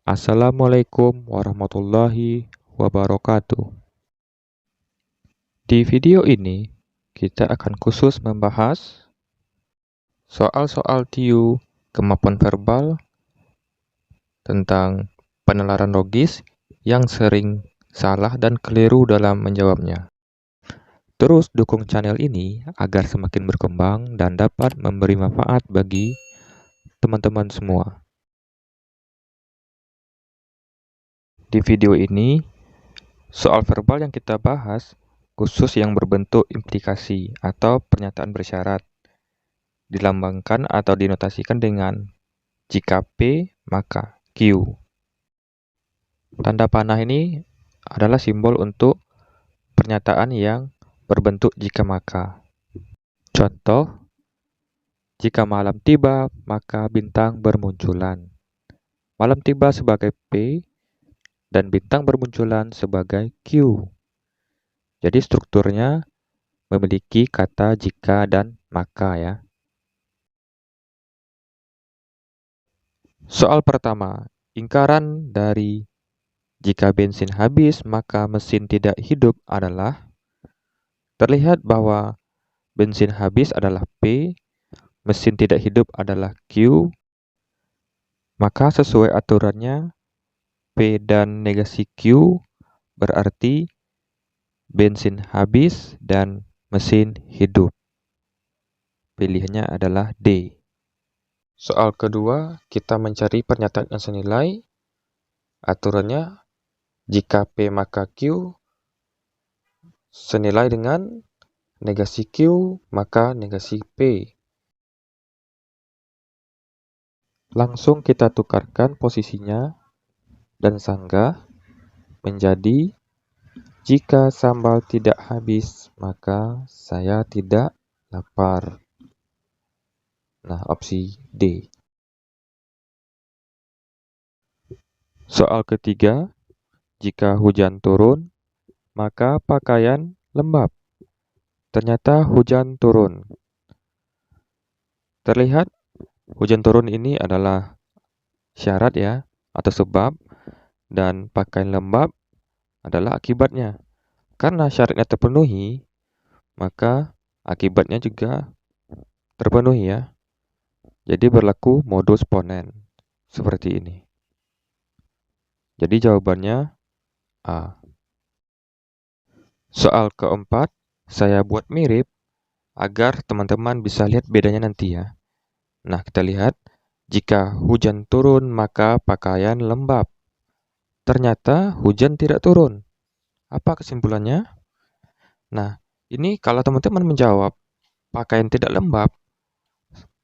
Assalamualaikum warahmatullahi wabarakatuh. Di video ini, kita akan khusus membahas soal-soal TIU kemampuan verbal tentang penalaran logis yang sering salah dan keliru dalam menjawabnya. Terus dukung channel ini agar semakin berkembang dan dapat memberi manfaat bagi teman-teman semua. Di video ini, soal verbal yang kita bahas khusus yang berbentuk implikasi atau pernyataan bersyarat, dilambangkan atau dinotasikan dengan jika P maka Q. Tanda panah ini adalah simbol untuk pernyataan yang berbentuk jika maka. Contoh, jika malam tiba maka bintang bermunculan. Malam tiba sebagai P dan bintang bermunculan sebagai Q. Jadi strukturnya memiliki kata jika dan maka ya. Soal pertama, ingkaran dari jika bensin habis maka mesin tidak hidup adalah terlihat bahwa bensin habis adalah P, mesin tidak hidup adalah Q, maka sesuai aturannya P dan negasi Q berarti bensin habis dan mesin hidup. Pilihannya adalah D. Soal kedua, kita mencari pernyataan yang senilai. Aturannya, jika P maka Q senilai dengan negasi Q maka negasi P. Langsung kita tukarkan posisinya dan sanggah menjadi jika sambal tidak habis maka saya tidak lapar. Nah, opsi D. Soal ketiga, jika hujan turun maka pakaian lembab. Ternyata hujan turun. Terlihat hujan turun ini adalah syarat ya atau sebab, dan pakaian lembab adalah akibatnya. Karena syaratnya terpenuhi, maka akibatnya juga terpenuhi ya. Jadi berlaku modus ponen seperti ini. Jadi jawabannya A. Soal keempat, saya buat mirip agar teman-teman bisa lihat bedanya nanti ya. Nah, kita lihat, jika hujan turun maka pakaian lembab. Ternyata hujan tidak turun. Apa kesimpulannya? Nah, ini kalau teman-teman menjawab pakaian tidak lembab,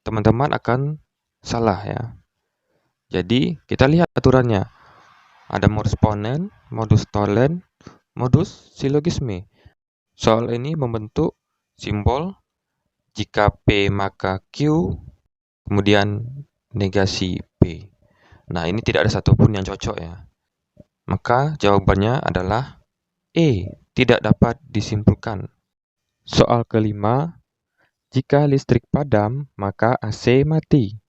teman-teman akan salah ya. Jadi, kita lihat aturannya. Ada modus ponen, modus tolen, modus silogisme. Soal ini membentuk simbol jika P maka Q, kemudian negasi P. Nah, ini tidak ada satupun yang cocok ya. Maka jawabannya adalah E, tidak dapat disimpulkan. Soal kelima, jika listrik padam, maka AC mati.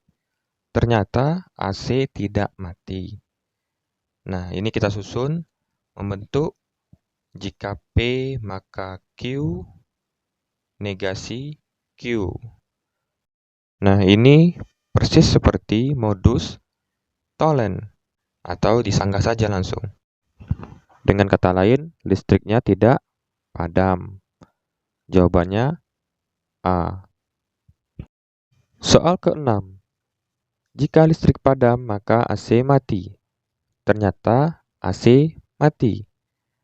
Ternyata AC tidak mati. Nah, ini kita susun membentuk jika P maka Q, negasi Q. Nah, ini persis seperti modus tolen atau disanggah saja langsung. Dengan kata lain, listriknya tidak padam. Jawabannya A. Soal keenam. Jika listrik padam, maka AC mati. Ternyata AC mati.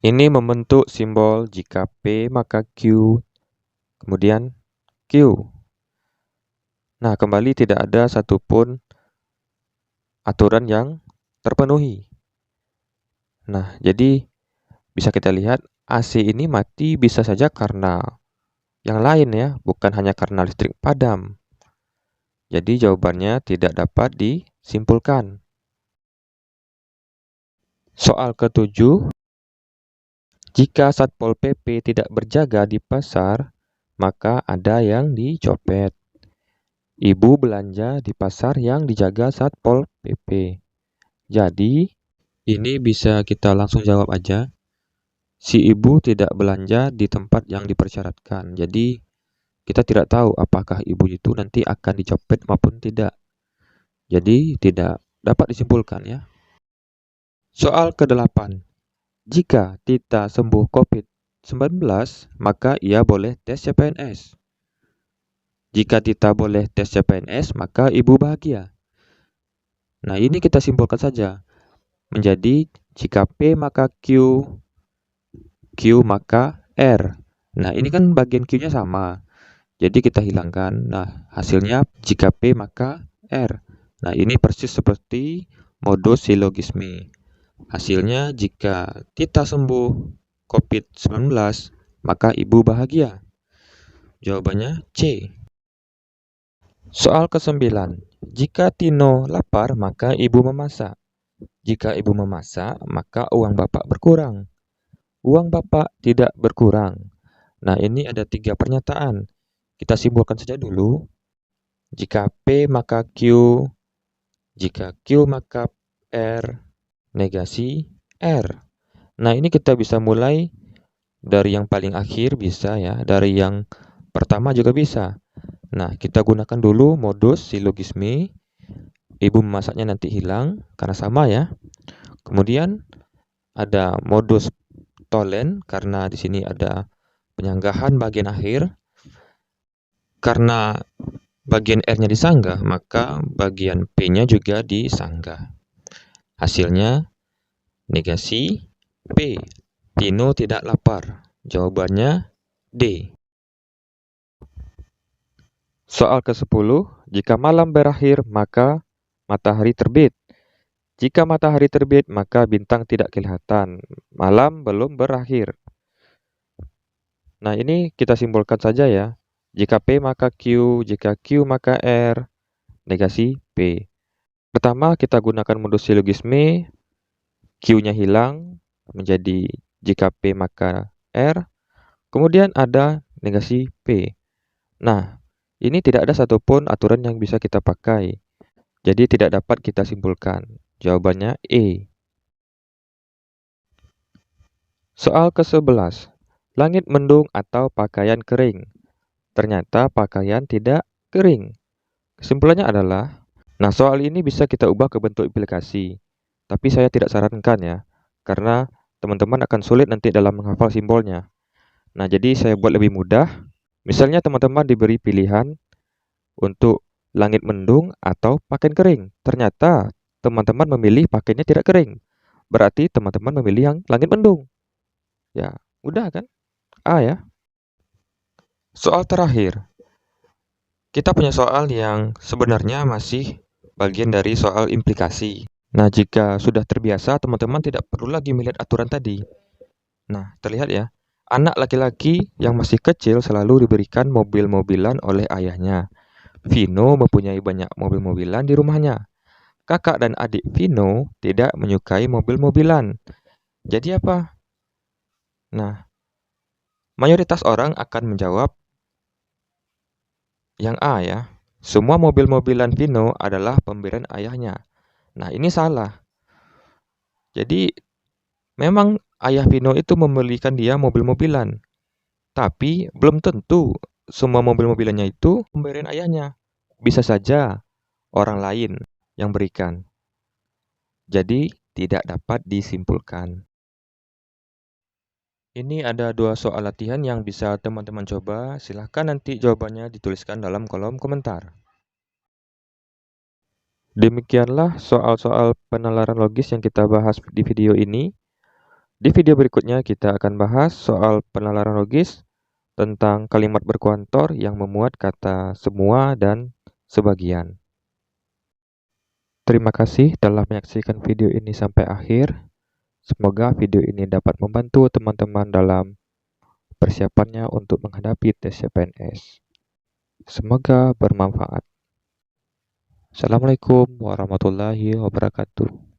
Ini membentuk simbol jika P maka Q, kemudian Q. Nah, kembali tidak ada satupun aturan yang terpenuhi. Nah, jadi bisa kita lihat AC ini mati bisa saja karena yang lain ya, bukan hanya karena listrik padam. Jadi jawabannya tidak dapat disimpulkan. Soal ketujuh, jika Satpol PP tidak berjaga di pasar, maka ada yang dicopet. Ibu belanja di pasar yang dijaga Satpol PP. Jadi, Ini bisa kita langsung jawab aja. Si ibu tidak belanja di tempat yang dipersyaratkan. Jadi kita tidak tahu apakah ibu itu nanti akan dicopet maupun tidak. Jadi tidak dapat disimpulkan ya. Soal ke-8. Jika Tita sembuh COVID-19, maka ia boleh tes CPNS. Jika Tita boleh tes CPNS, maka ibu bahagia. Nah, ini kita simpulkan saja. Menjadi jika P maka Q, Q maka R. Nah, ini kan bagian Q-nya sama. Jadi kita hilangkan. Nah, hasilnya jika P maka R. Nah, ini persis seperti modus silogisme. Hasilnya jika Tita sembuh COVID-19, maka ibu bahagia. Jawabannya C. Soal ke-9. Jika Tino lapar, maka ibu memasak. Jika ibu memasak, maka uang bapak berkurang. Uang bapak tidak berkurang. Nah, ini ada 3 pernyataan. Kita simpulkan saja dulu. Jika P maka Q, jika Q maka R, negasi R. Nah, ini kita bisa mulai dari yang paling akhir bisa ya, dari yang pertama juga bisa. Nah, kita gunakan dulu modus silogisme. Ibu memasaknya nanti hilang karena sama ya. Kemudian ada modus tolen karena di sini ada penyanggahan bagian akhir. Karena bagian R-nya disanggah, maka bagian P-nya juga disanggah. Hasilnya negasi P. Tino tidak lapar. Jawabannya D. Soal ke-10. Jika malam berakhir, maka matahari terbit. Jika matahari terbit, maka bintang tidak kelihatan. Malam belum berakhir. Nah, ini kita simpulkan saja ya. Jika P maka Q, jika Q maka R, negasi P. Pertama, kita gunakan modus silogisme. Q-nya hilang menjadi jika P maka R. Kemudian ada negasi P. Nah, ini tidak ada satupun aturan yang bisa kita pakai. Jadi tidak dapat kita simpulkan. Jawabannya E. Soal ke-11. Langit mendung atau pakaian kering? Ternyata pakaian tidak kering. Kesimpulannya adalah, nah soal ini bisa kita ubah ke bentuk implikasi. Tapi saya tidak sarankan ya, karena teman-teman akan sulit nanti dalam menghafal simbolnya. Nah, jadi saya buat lebih mudah. Misalnya teman-teman diberi pilihan untuk langit mendung atau pakaian kering. Ternyata teman-teman memilih pakaiannya tidak kering. Berarti teman-teman memilih yang langit mendung. Ya, mudah kan? A ya. Soal terakhir. Kita punya soal yang sebenarnya masih bagian dari soal implikasi. Nah, jika sudah terbiasa, teman-teman tidak perlu lagi melihat aturan tadi. Nah, terlihat ya. Anak laki-laki yang masih kecil selalu diberikan mobil-mobilan oleh ayahnya. Vino mempunyai banyak mobil-mobilan di rumahnya. Kakak dan adik Vino tidak menyukai mobil-mobilan. Jadi apa? Nah, mayoritas orang akan menjawab yang A ya. Semua mobil-mobilan Vino adalah pemberian ayahnya. Nah, ini salah. Jadi, memang ayah Vino itu membelikan dia mobil-mobilan. Tapi, belum tentu semua mobil-mobilannya itu pemberian ayahnya. Bisa saja orang lain yang berikan. Jadi, tidak dapat disimpulkan. Ini ada 2 soal latihan yang bisa teman-teman coba. Silahkan nanti jawabannya dituliskan dalam kolom komentar. Demikianlah soal-soal penalaran logis yang kita bahas di video ini. Di video berikutnya kita akan bahas soal penalaran logis tentang kalimat berkuantor yang memuat kata semua dan sebagian. Terima kasih telah menyaksikan video ini sampai akhir. Semoga video ini dapat membantu teman-teman dalam persiapannya untuk menghadapi tes CPNS. Semoga bermanfaat. Assalamualaikum warahmatullahi wabarakatuh.